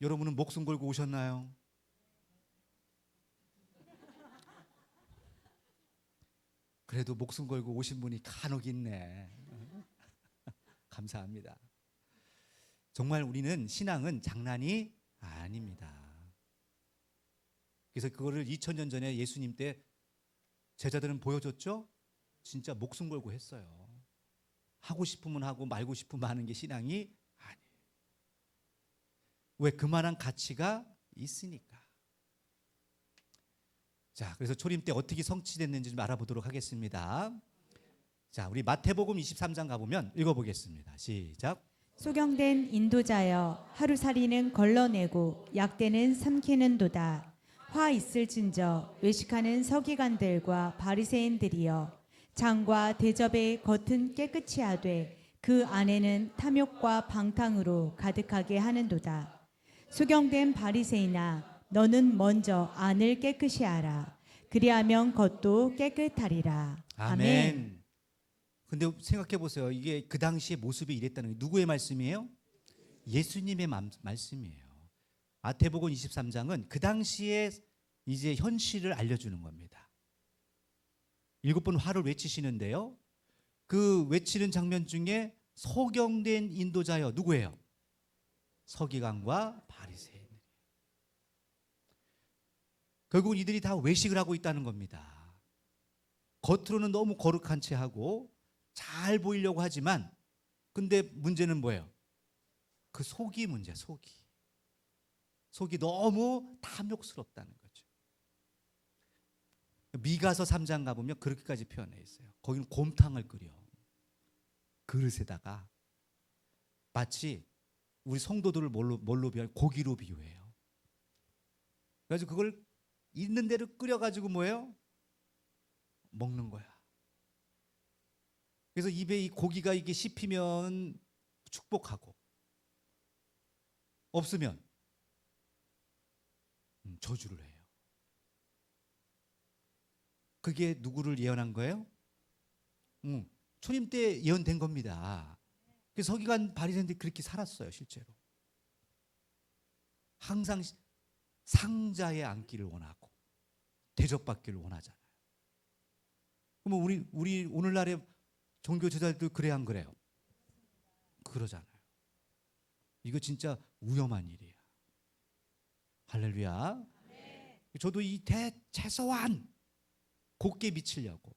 여러분은 목숨 걸고 오셨나요? 그래도 목숨 걸고 오신 분이 간혹 있네. 감사합니다. 정말 우리는 신앙은 장난이 아닙니다. 그래서 그거를 2000년 전에 예수님 때 제자들은 보여줬죠? 진짜 목숨 걸고 했어요. 하고 싶으면 하고 말고 싶으면 하는 게 신앙이 아니에요. 왜? 그만한 가치가 있으니까. 자, 그래서 초림 때 어떻게 성취됐는지 좀 알아보도록 하겠습니다. 자, 우리 마태복음 23장 가보면 읽어보겠습니다. 시작. 소경된 인도자여 하루살이는 걸러내고 약대는 삼키는도다. 화 있을진저 외식하는 서기관들과 바리새인들이여 장과 대접의 겉은 깨끗이 하되 그 안에는 탐욕과 방탕으로 가득하게 하는도다. 소경된 바리새인아 너는 먼저 안을 깨끗이 하라. 그리하면 겉도 깨끗하리라. 아멘. 근데 생각해 보세요. 이게 그 당시의 모습이 이랬다는 게 누구의 말씀이에요? 예수님의 말씀이에요. 마태복음 23장은 그 당시에 이제 현실을 알려주는 겁니다. 7번 화를 외치시는데요. 그 외치는 장면 중에 소경된 인도자여 누구예요? 서기관과 바리새인. 결국 이들이 다 외식을 하고 있다는 겁니다. 겉으로는 너무 거룩한 채 하고 잘 보이려고 하지만 근데 문제는 뭐예요? 그 속이 문제야. 속이 너무 탐욕스럽다는 거죠. 미가서 3장 가보면 그렇게까지 표현해 있어요. 거기는 곰탕을 끓여 그릇에다가 마치 우리 성도들을 뭘로 비유해요? 고기로 비유해요. 그래서 그걸 있는 대로 끓여가지고 뭐예요? 먹는 거야. 그래서 입에 이 고기가 이게 씹히면 축복하고 없으면 저주를 해요. 그게 누구를 예언한 거예요? 초림 때 예언된 겁니다. 그래서 서기관 바리새인들이 그렇게 살았어요, 실제로. 항상 상자에 앉기를 원하고 대접받기를 원하잖아요. 그러면 우리 오늘날의 종교 제자들도 그래야 안 그래요? 그러잖아요. 이거 진짜 위험한 일이야. 할렐루야. 저도 이 최소한 곱게 미치려고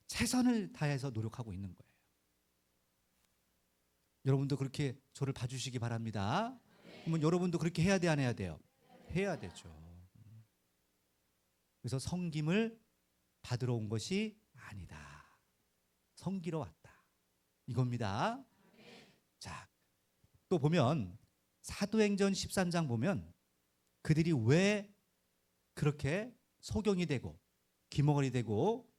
최선을 다해서 노력하고 있는 거예요. 여러분도 그렇게 저를 봐주시기 바랍니다. 그러면 여러분도 그렇게 해야 돼, 안 해야 돼요? 해야 되죠. 그래서 섬김을 받으러 온 것이 아니다. 섬기러 왔다. 이겁니다. 자, 또 보면 사도행전 13장 보면 그들이 왜 그렇게 소경이 되고 기머거리 되고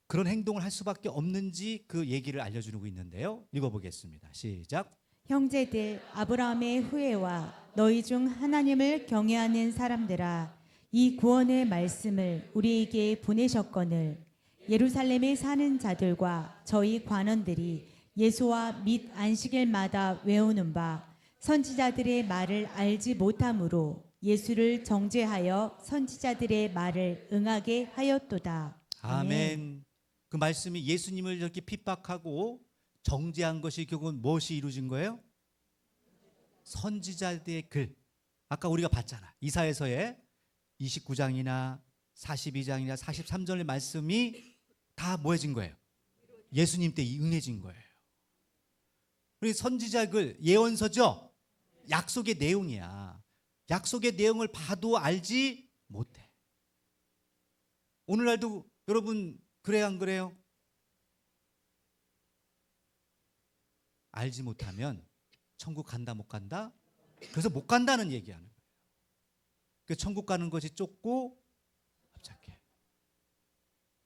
그런 행동을 할 수밖에 없는지 그 얘기를 알려주고 있는데요. 읽어보겠습니다. 시작. 형제들 아브라함의 후예와 너희 중 하나님을 경외하는 사람들아 이 구원의 말씀을 우리에게 보내셨거늘 예루살렘에 사는 자들과 저희 관원들이 예수와 및 안식일마다 외우는 바 선지자들의 말을 알지 못함으로 예수를 정죄하여 선지자들의 말을 응하게 하였도다. 아멘. 그 말씀이 예수님을 이렇게 핍박하고 정죄한 것이 결국은 무엇이 이루어진 거예요? 선지자들의 글. 아까 우리가 봤잖아. 이사야서의 29장이나 42장이나 43절의 말씀이 다 뭐해진 거예요? 예수님 때 응해진 거예요. 우리 선지자 글 예언서죠? 약속의 내용이야. 약속의 내용을 봐도 알지 못해. 오늘날도 여러분 그래요 안 그래요? 알지 못하면 천국 간다 못 간다? 그래서 못 간다는 얘기하는 거예요. 그 천국 가는 것이 좁고 합작해.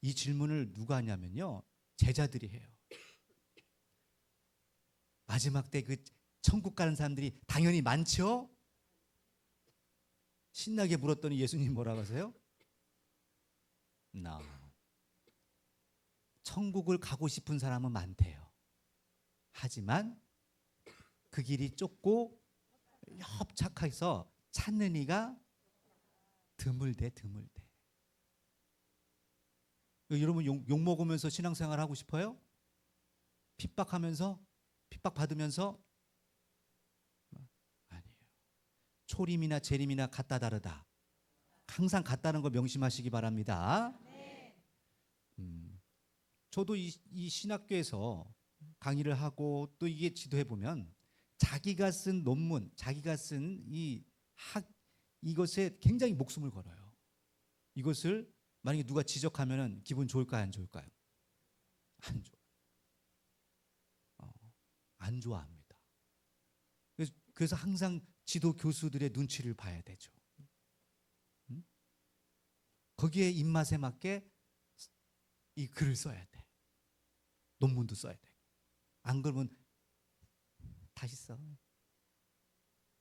이 질문을 누가 하냐면요, 제자들이 해요. 마지막 때 그 천국 가는 사람들이 당연히 많죠. 신나게 물었더니 예수님 뭐라고 하세요? 나 천국을 가고 싶은 사람은 많대요. 하지만 그 길이 좁고 협착해서 찾는 이가 드물대. 여러분 욕 먹으면서 신앙생활 하고 싶어요? 핍박하면서 핍박받으면서? 아니에요. 초림이나 재림이나 같다 다르다. 항상 같다는 걸 명심하시기 바랍니다. 저도 이 신학교에서 강의를 하고 또 이게 지도해 보면 자기가 쓴 논문, 자기가 쓴 이것에 굉장히 목숨을 걸어요. 이것을 만약에 누가 지적하면 기분 좋을까요, 안 좋을까요? 안 좋아. 안 좋아합니다. 그래서 항상 지도 교수들의 눈치를 봐야 되죠. 거기에 입맛에 맞게 이 글을 써야 돼. 논문도 써야 돼. 안 그러면 다시 써.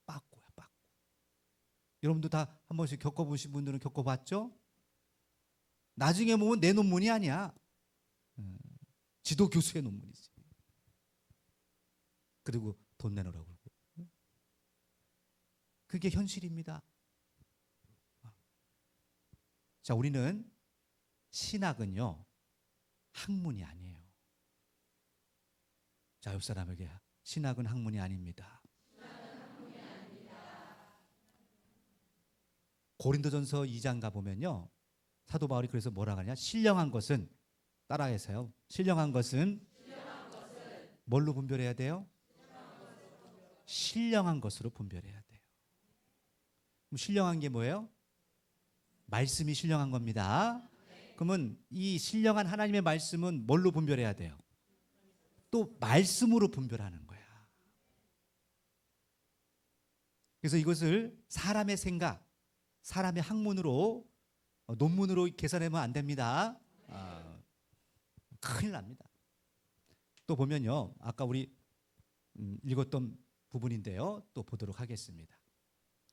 빠꾸야, 빠꾸. 여러분도 다 한 번씩 겪어보신 분들은 겪어봤죠? 나중에 보면 내 논문이 아니야. 지도 교수의 논문이지. 그리고 돈 내놓으라고 그러고. 그게 현실입니다. 자, 우리는 신학은요, 학문이 아니에요. 자, 옆 사람에게 신학은 학문이 아닙니다. 고린도전서 2장 가보면요, 사도 바울이 그래서 뭐라 하냐? 신령한 것은, 따라해서요, 신령한 것은 뭘로 분별해야 돼요? 신령한 것으로 분별해야 돼요. 그럼 신령한 게 뭐예요? 말씀이 신령한 겁니다. 그러면 이 신령한 하나님의 말씀은 뭘로 분별해야 돼요? 또 말씀으로 분별하는 거야. 그래서 이것을 사람의 생각, 사람의 학문으로, 논문으로 계산하면 안 됩니다. 큰일 납니다. 또 보면요, 아까 우리 읽었던 부분인데요, 또 보도록 하겠습니다.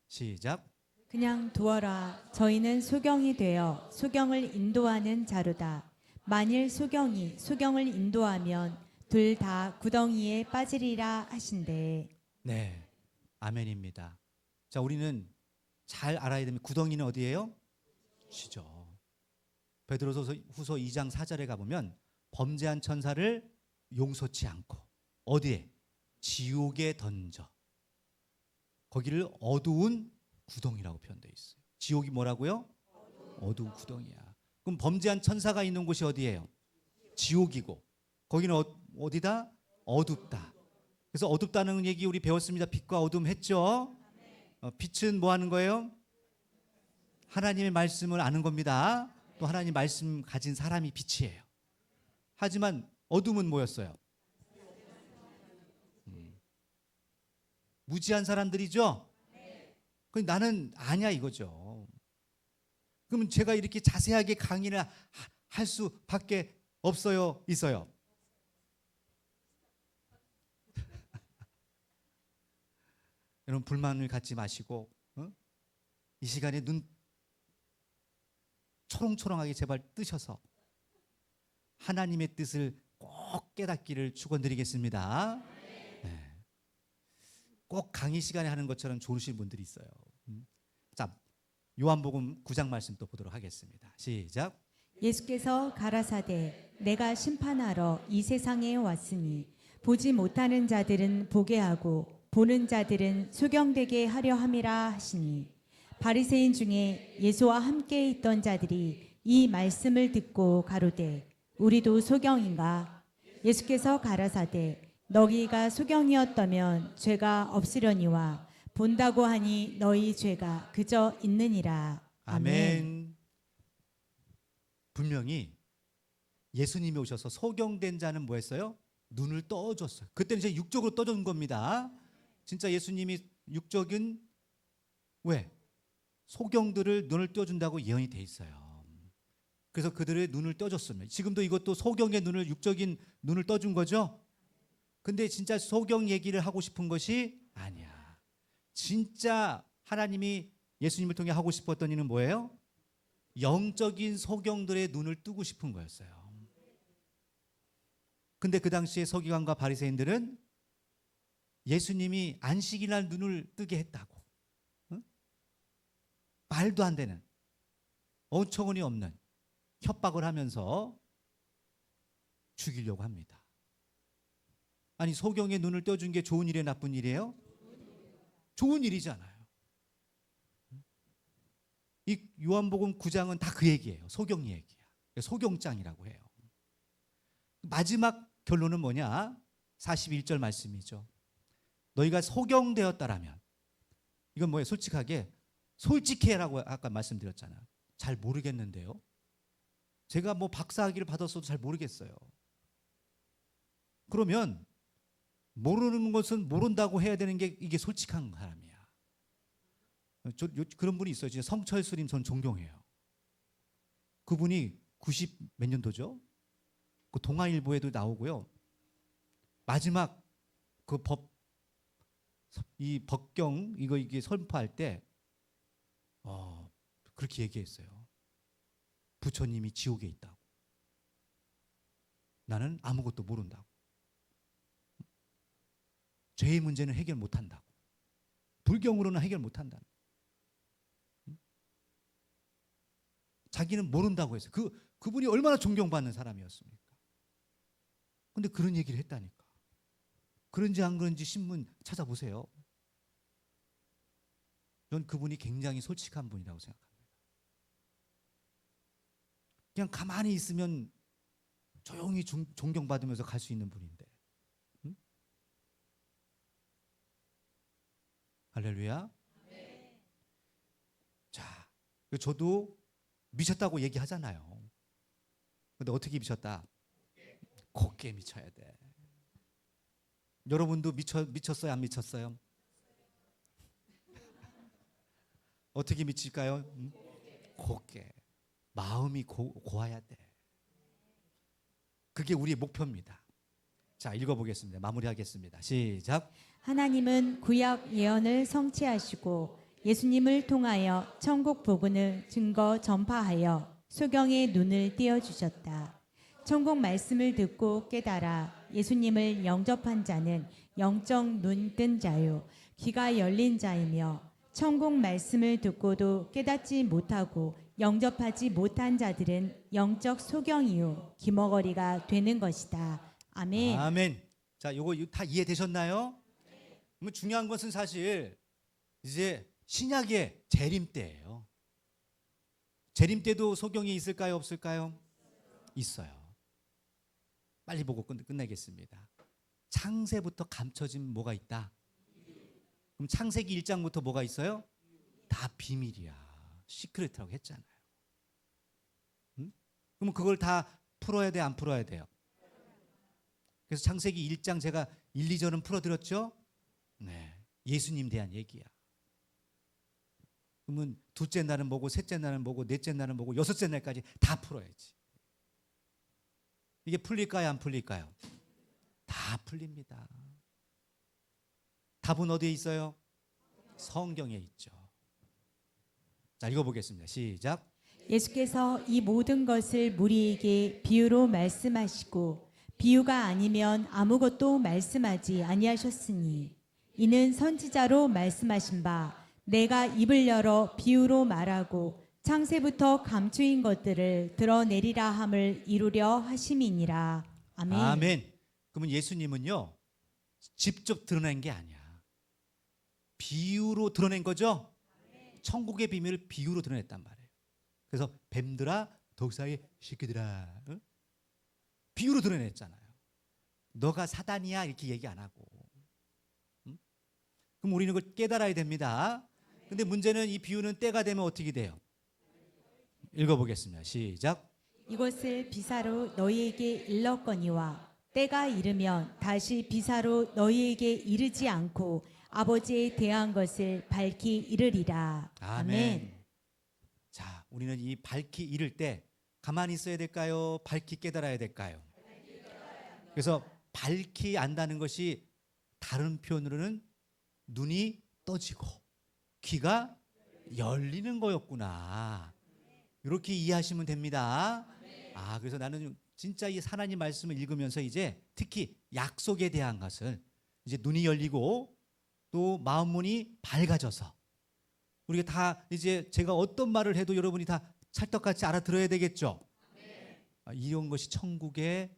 시작. 그냥 두어라. 저희는 소경이 되어 소경을 인도하는 자로다. 만일 소경이 소경을 인도하면 둘 다 구덩이에 빠지리라 하신대. 네, 아멘입니다. 자, 우리는 잘 알아야 됩니다. 구덩이는 어디예요? 시죠. 베드로후서 2장 4절에 가보면 범죄한 천사를 용서치 않고 어디에? 지옥에 던져. 거기를 어두운 구덩이라고 표현되어 있어요. 지옥이 뭐라고요? 어두운 구덩이야. 그럼 범죄한 천사가 있는 곳이 어디예요? 지옥이고 거기는 어디다? 어둡다. 그래서 어둡다는 얘기 우리 배웠습니다. 빛과 어둠 했죠? 빛은 뭐 하는 거예요? 하나님의 말씀을 아는 겁니다. 또 하나님 말씀 가진 사람이 빛이에요. 하지만 어둠은 뭐였어요? 무지한 사람들이죠? 나는 아니야 이거죠. 그러면 제가 이렇게 자세하게 강의를 할 수밖에 없어요? 있어요? 여러분 불만을 갖지 마시고 이 시간에 눈 초롱초롱하게 제발 뜨셔서 하나님의 뜻을 꼭 깨닫기를 축원드리겠습니다. 네. 꼭 강의 시간에 하는 것처럼 좋으신 분들이 있어요. 자, 요한복음 9장 말씀 또 보도록 하겠습니다. 시작. 예수께서 가라사대 내가 심판하러 이 세상에 왔으니 보지 못하는 자들은 보게 하고 보는 자들은 소경되게 하려 함이라 하시니 바리새인 중에 예수와 함께 있던 자들이 이 말씀을 듣고 가로되 우리도 소경인가? 예수께서 가라사대 너희가 소경이었다면 죄가 없으려니와 본다고 하니 너희 죄가 그저 있느니라. 아멘. 분명히 예수님이 오셔서 소경된 자는 뭐 했어요? 눈을 떠줬어요. 그때는 이제 육적으로 떠준 겁니다. 진짜 예수님이 육적인 왜? 소경들을 눈을 떠준다고 예언이 돼 있어요. 그래서 그들의 눈을 떠줬습니다. 지금도 이것도 소경의 눈을 육적인 눈을 떠준 거죠. 근데 진짜 소경 얘기를 하고 싶은 것이 아니야. 진짜 하나님이 예수님을 통해 하고 싶었던 일은 뭐예요? 영적인 소경들의 눈을 뜨고 싶은 거였어요. 근데 그 당시에 서기관과 바리새인들은 예수님이 안식일날 눈을 뜨게 했다고, 응? 말도 안 되는 어처구니 없는 협박을 하면서 죽이려고 합니다. 아니, 소경의 눈을 떠준 게 좋은 일이에요, 나쁜 일이에요? 좋은 일이잖아요. 이 요한복음 9장은 다 그 얘기예요. 소경 얘기야. 소경장이라고 해요. 마지막 결론은 뭐냐? 41절 말씀이죠. 너희가 소경되었다라면, 이건 뭐예요? 솔직해라고 아까 말씀드렸잖아요. 잘 모르겠는데요. 제가 뭐 박사학위를 받았어도 잘 모르겠어요. 그러면 모르는 것은 모른다고 해야 되는 게 이게 솔직한 사람이야. 그런 분이 있어요. 진짜 성철수님 전 존경해요. 그분이 90 몇 년도죠? 그 동아일보에도 나오고요. 마지막 그 이 법경 이게 선포할 때 그렇게 얘기했어요. 부처님이 지옥에 있다고. 나는 아무것도 모른다고. 죄의 문제는 해결 못한다고. 불경으로는 해결 못한다고. 자기는 모른다고 했어요. 그분이 얼마나 존경받는 사람이었습니까? 근데 그런 얘기를 했다니까. 그런지 안 그런지 신문 찾아보세요. 전 그분이 굉장히 솔직한 분이라고 생각합니다. 그냥 가만히 있으면 조용히 존경받으면서 갈 수 있는 분인데. 응? 할렐루야. 자, 저도 미쳤다고 얘기하잖아요. 근데 어떻게 미쳤다? 곱게 미쳐야 돼. 여러분도 미쳤어요? 안 미쳤어요? 어떻게 미칠까요? 곱게. 마음이 고와야 돼. 그게 우리의 목표입니다. 자, 읽어보겠습니다. 마무리하겠습니다. 시작. 하나님은 구약 예언을 성취하시고 예수님을 통하여 천국 복음을 증거 전파하여 소경의 눈을 띄어주셨다. 천국 말씀을 듣고 깨달아 예수님을 영접한 자는 영적 눈 뜬 자요 귀가 열린 자이며 천국 말씀을 듣고도 깨닫지 못하고 영접하지 못한 자들은 영적 소경이요 기머거리가 되는 것이다. 아멘. 아멘. 자, 요거 다 이해되셨나요? 그러면 중요한 것은 사실 이제 신약의 재림 때예요. 재림 때도 소경이 있을까요, 없을까요? 있어요. 빨리 보고 끝내겠습니다. 창세부터 감춰진 뭐가 있다? 그럼 창세기 1장부터 뭐가 있어요? 다 비밀이야. 시크릿이라고 했잖아요. 응? 그럼 그걸 다 풀어야 돼, 안 풀어야 돼요? 그래서 창세기 1장 제가 1, 2절은 풀어드렸죠? 네, 예수님 대한 얘기야. 그러면 둘째 날은 뭐고, 셋째 날은 뭐고, 넷째 날은 뭐고, 여섯째 날까지 다 풀어야지. 이게 풀릴까요, 안 풀릴까요? 다 풀립니다. 답은 어디에 있어요? 성경에 있죠. 자, 읽어보겠습니다. 시작. 예수께서 이 모든 것을 무리에게 비유로 말씀하시고 비유가 아니면 아무것도 말씀하지 아니하셨으니 이는 선지자로 말씀하신 바 내가 입을 열어 비유로 말하고 창세부터 감추인 것들을 드러내리라 함을 이루려 하심이니라. 아멘. 아멘. 그러면 예수님은요, 직접 드러낸 게 아니야. 비유로 드러낸 거죠? 천국의 비밀을 비유로 드러냈단 말이에요. 그래서 뱀들아 독사의 새끼들아, 응? 비유로 드러냈잖아요. 너가 사단이야 이렇게 얘기 안 하고. 응? 그럼 우리는 그걸 깨달아야 됩니다. 근데 문제는 이 비유는 때가 되면 어떻게 돼요? 읽어보겠습니다. 시작. 이것을 비사로 너희에게 일렀거니와 때가 이르면 다시 비사로 너희에게 이르지 않고 아버지에 대한 것을 밝히 이르리라. 아멘. 자, 우리는 이 밝히 이를 때 가만히 있어야 될까요? 밝히 깨달아야 될까요? 그래서 밝히 안다는 것이 다른 표현으로는 눈이 떠지고 귀가 열리는 거였구나. 이렇게 이해하시면 됩니다. 그래서 나는 진짜 이 하나님 말씀을 읽으면서 이제 특히 약속에 대한 것을 이제 눈이 열리고 또 마음 문이 밝아져서 우리가 다 이제 제가 어떤 말을 해도 여러분이 다 찰떡같이 알아들어야 되겠죠. 이런 것이 천국에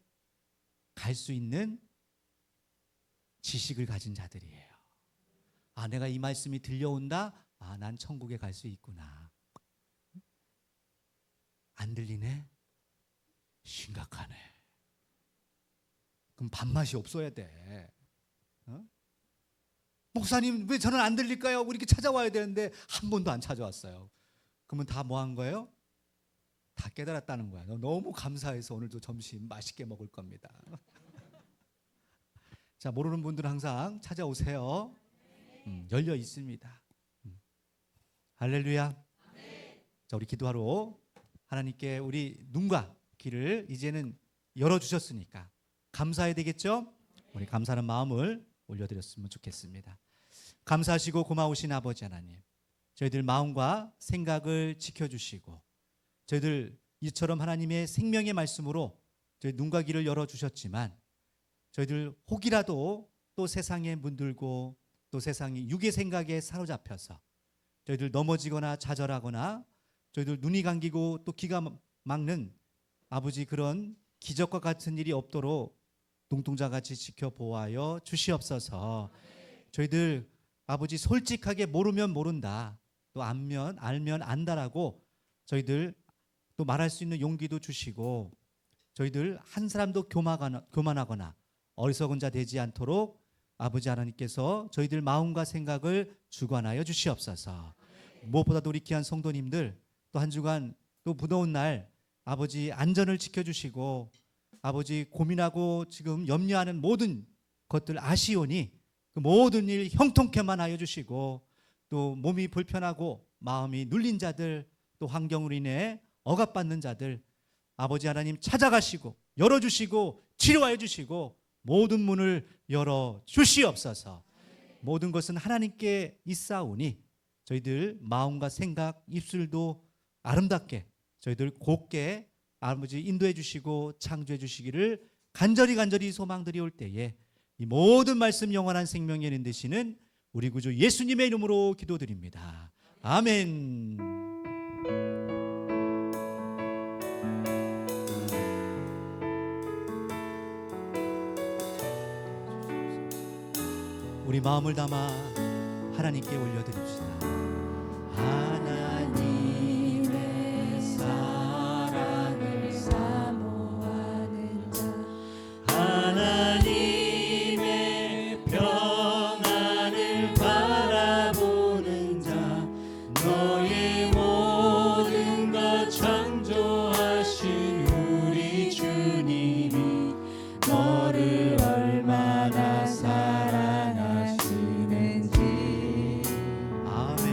갈 수 있는 지식을 가진 자들이에요. 내가 이 말씀이 들려온다. 난 천국에 갈 수 있구나. 안 들리네? 심각하네. 그럼 밥맛이 없어야 돼. 목사님 왜 저는 안 들릴까요? 우리 이렇게 찾아와야 되는데 한 번도 안 찾아왔어요. 그러면 다 뭐 한 거예요? 다 깨달았다는 거야. 너무 감사해서 오늘도 점심 맛있게 먹을 겁니다. 자, 모르는 분들은 항상 찾아오세요. 열려 있습니다. 할렐루야. 자, 우리 기도하러 하나님께 우리 눈과 귀를 이제는 열어주셨으니까 감사해야 되겠죠? 우리 감사하는 마음을 올려드렸으면 좋겠습니다. 감사하시고 고마우신 아버지 하나님, 저희들 마음과 생각을 지켜주시고 저희들 이처럼 하나님의 생명의 말씀으로 저희 눈과 귀를 열어주셨지만 저희들 혹이라도 또 세상에 문들고 또 세상이 육의 생각에 사로잡혀서 저희들 넘어지거나 좌절하거나 저희들 눈이 감기고 또 귀가 막는 아버지 그런 기적과 같은 일이 없도록 눈동자같이 지켜보아여 주시옵소서. 저희들 아버지 솔직하게 모르면 모른다, 또 알면 안다라고 저희들 또 말할 수 있는 용기도 주시고 저희들 한 사람도 교만하거나 어리석은 자 되지 않도록 아버지 하나님께서 저희들 마음과 생각을 주관하여 주시옵소서. 무엇보다도 우리 귀한 성도님들 또 한 주간 또 무더운 날 아버지 안전을 지켜주시고 아버지 고민하고 지금 염려하는 모든 것들 아시오니 그 모든 일 형통케만 하여 주시고 또 몸이 불편하고 마음이 눌린 자들 또 환경으로 인해 억압받는 자들 아버지 하나님 찾아가시고 열어주시고 치료하여 주시고 모든 문을 열어 주시옵소서. 모든 것은 하나님께 있사오니 저희들 마음과 생각 입술도 아름답게 저희들 곱게 아버지 인도해 주시고 창조해 주시기를 간절히 소망드리올 때에 이 모든 말씀 영원한 생명에 있는 되시는 우리 구주 예수님의 이름으로 기도드립니다. 아멘. 우리 마음을 담아 하나님께 올려드립시다. 하나님의 사랑을 사모하는 자 하나님의 평안을 바라보는 자 너의 모든 것 창조하신 우리 주님이 너를 얼마나 사랑하시는지. 아멘.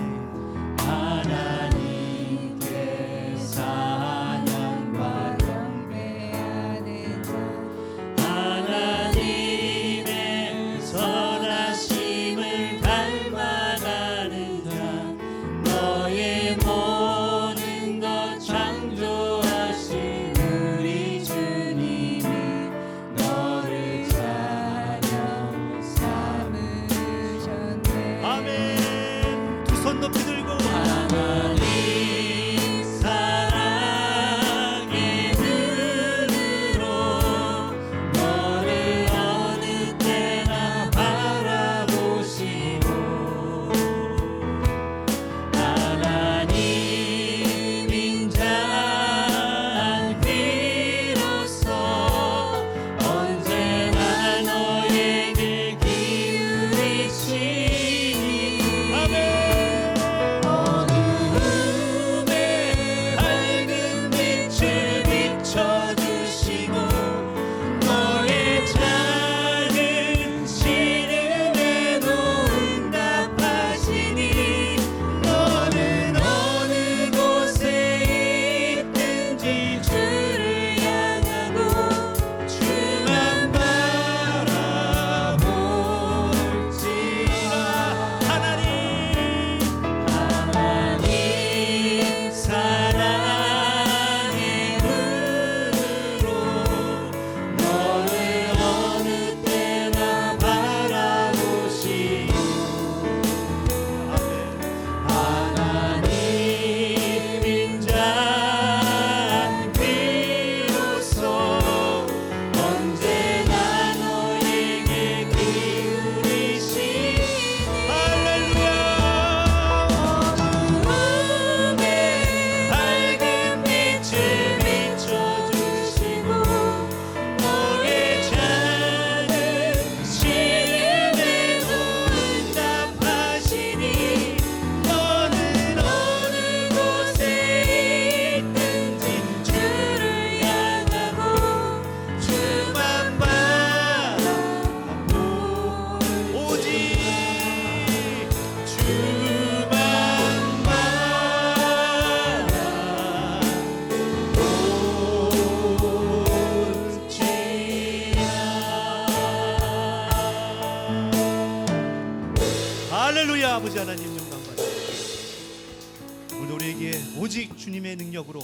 할렐루야. 아버지 하나님 영광 받으시옵소서. 오늘 우리에게 오직 주님의 능력으로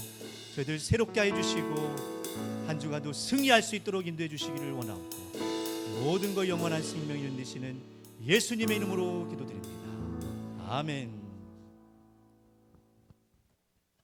저희들 새롭게 하여 주시고 한 주간도 승리할 수 있도록 인도해 주시기를 원하고 모든 것 영원한 생명을 이루시는 예수님의 이름으로 기도드립니다. 아멘.